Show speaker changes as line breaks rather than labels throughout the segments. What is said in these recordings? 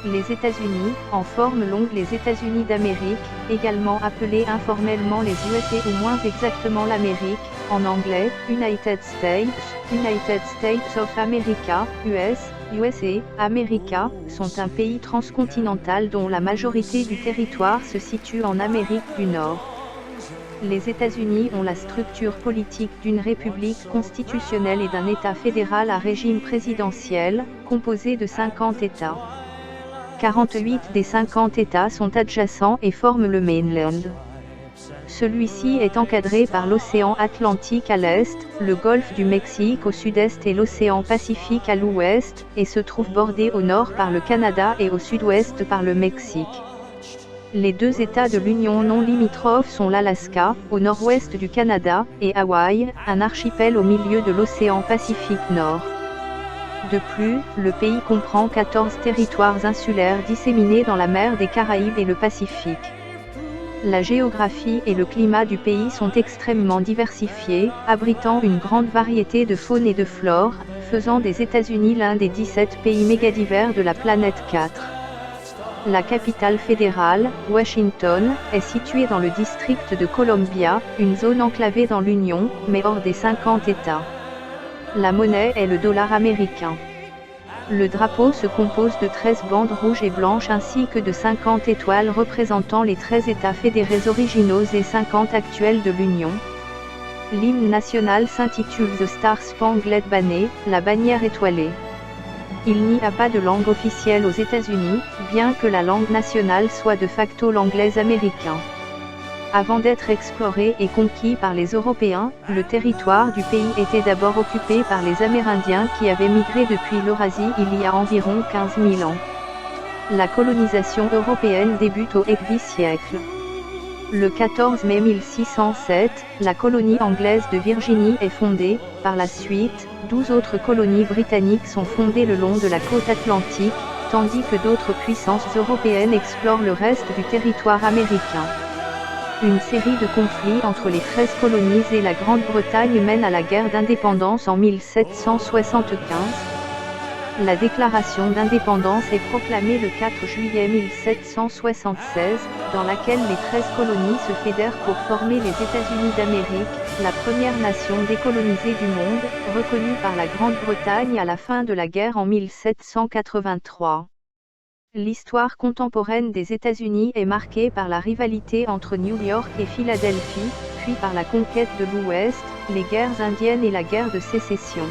Les États-Unis, en forme longue les États-Unis d'Amérique, également appelés informellement les USA ou moins exactement l'Amérique, en anglais, United States of America, USA, America, sont un pays transcontinental dont la majorité du territoire se situe en Amérique du Nord. Les États-Unis ont la structure politique d'une république constitutionnelle et d'un État fédéral à régime présidentiel, composé de 50 États. 48 des 50 États sont adjacents et forment le mainland. Celui-ci est encadré par l'océan Atlantique à l'est, le golfe du Mexique au sud-est et l'océan Pacifique à l'ouest, et se trouve bordé au nord par le Canada et au sud-ouest par le Mexique. Les deux États de l'Union non limitrophes sont l'Alaska, au nord-ouest du Canada, et Hawaï, un archipel au milieu de l'océan Pacifique Nord. De plus, le pays comprend 14 territoires insulaires disséminés dans la mer des Caraïbes et le Pacifique. La géographie et le climat du pays sont extrêmement diversifiés, abritant une grande variété de faune et de flore, faisant des États-Unis l'un des 17 pays mégadivers de la planète 4. La capitale fédérale, Washington, est située dans le district de Columbia, une zone enclavée dans l'Union, mais hors des 50 États. La monnaie est le dollar américain. Le drapeau se compose de 13 bandes rouges et blanches ainsi que de 50 étoiles représentant les 13 États fédérés originaux et 50 actuels de l'Union. L'hymne national s'intitule The Star Spangled Banner, la bannière étoilée. Il n'y a pas de langue officielle aux États-Unis, bien que la langue nationale soit de facto l'anglais américain. Avant d'être exploré et conquis par les Européens, le territoire du pays était d'abord occupé par les Amérindiens qui avaient migré depuis l'Eurasie il y a environ 15 000 ans. La colonisation européenne débute au XVe siècle. Le 14 mai 1607, la colonie anglaise de Virginie est fondée. Par la suite, 12 autres colonies britanniques sont fondées le long de la côte atlantique, tandis que d'autres puissances européennes explorent le reste du territoire américain. Une série de conflits entre les 13 colonies et la Grande-Bretagne mène à la guerre d'indépendance en 1775. La déclaration d'indépendance est proclamée le 4 juillet 1776, dans laquelle les 13 colonies se fédèrent pour former les États-Unis d'Amérique, la première nation décolonisée du monde, reconnue par la Grande-Bretagne à la fin de la guerre en 1783. L'histoire contemporaine des États-Unis est marquée par la rivalité entre New York et Philadelphie, puis par la conquête de l'Ouest, les guerres indiennes et la guerre de sécession.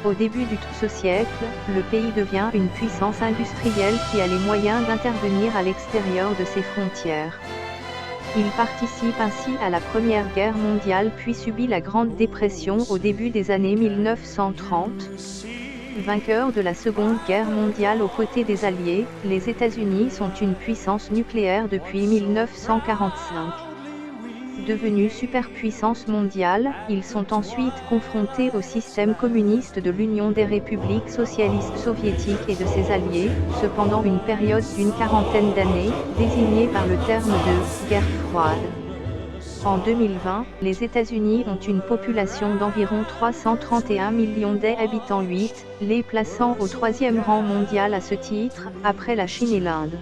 Au début ce siècle, le pays devient une puissance industrielle qui a les moyens d'intervenir à l'extérieur de ses frontières. Il participe ainsi à la Première Guerre mondiale puis subit la Grande Dépression au début des années 1930. Vainqueurs de la Seconde Guerre mondiale aux côtés des Alliés, les États-Unis sont une puissance nucléaire depuis 1945. Devenus superpuissance mondiale, ils sont ensuite confrontés au système communiste de l'Union des républiques socialistes soviétiques et de ses alliés, cependant une période d'une quarantaine d'années, désignée par le terme de « guerre froide ». En 2020, les États-Unis ont une population d'environ 331 millions d'habitants, les plaçant au 3e rang mondial à ce titre, après la Chine et l'Inde.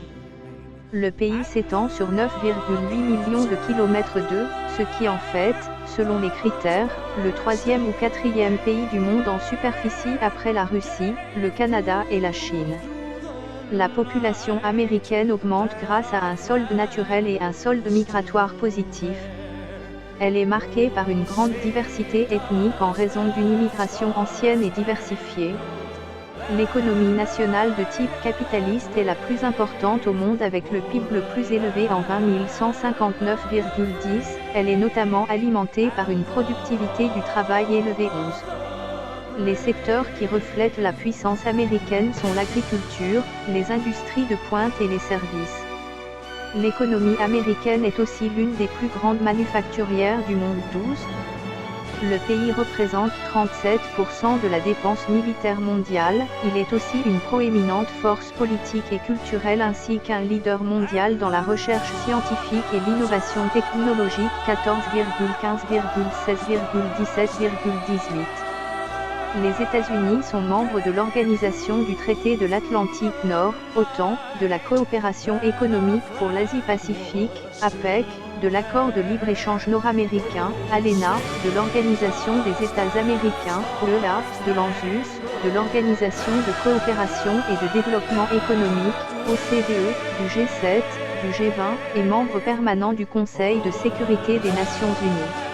Le pays s'étend sur 9,8 millions de kilomètres de, ce qui en fait, selon les critères, le 3e ou 4e pays du monde en superficie après la Russie, le Canada et la Chine. La population américaine augmente grâce à un solde naturel et un solde migratoire positif. Elle est marquée par une grande diversité ethnique en raison d'une immigration ancienne et diversifiée. L'économie nationale de type capitaliste est la plus importante au monde avec le PIB le plus élevé en 20 159,10. Elle est notamment alimentée par une productivité du travail élevée 11. Les secteurs qui reflètent la puissance américaine sont l'agriculture, les industries de pointe et les services. L'économie américaine est aussi l'une des plus grandes manufacturières du monde. 12. Le pays représente 37% de la dépense militaire mondiale, il est aussi une proéminente force politique et culturelle ainsi qu'un leader mondial dans la recherche scientifique et l'innovation technologique. 14,15,16,17,18. Les États-Unis sont membres de l'Organisation du traité de l'Atlantique Nord, OTAN, de la coopération économique pour l'Asie-Pacifique, APEC, de l'accord de libre-échange nord-américain, ALENA, de l'Organisation des États américains, OEA, de l'ANZUS, de l'Organisation de coopération et de développement économique, OCDE, du G7, du G20, et membre permanent du Conseil de sécurité des Nations Unies.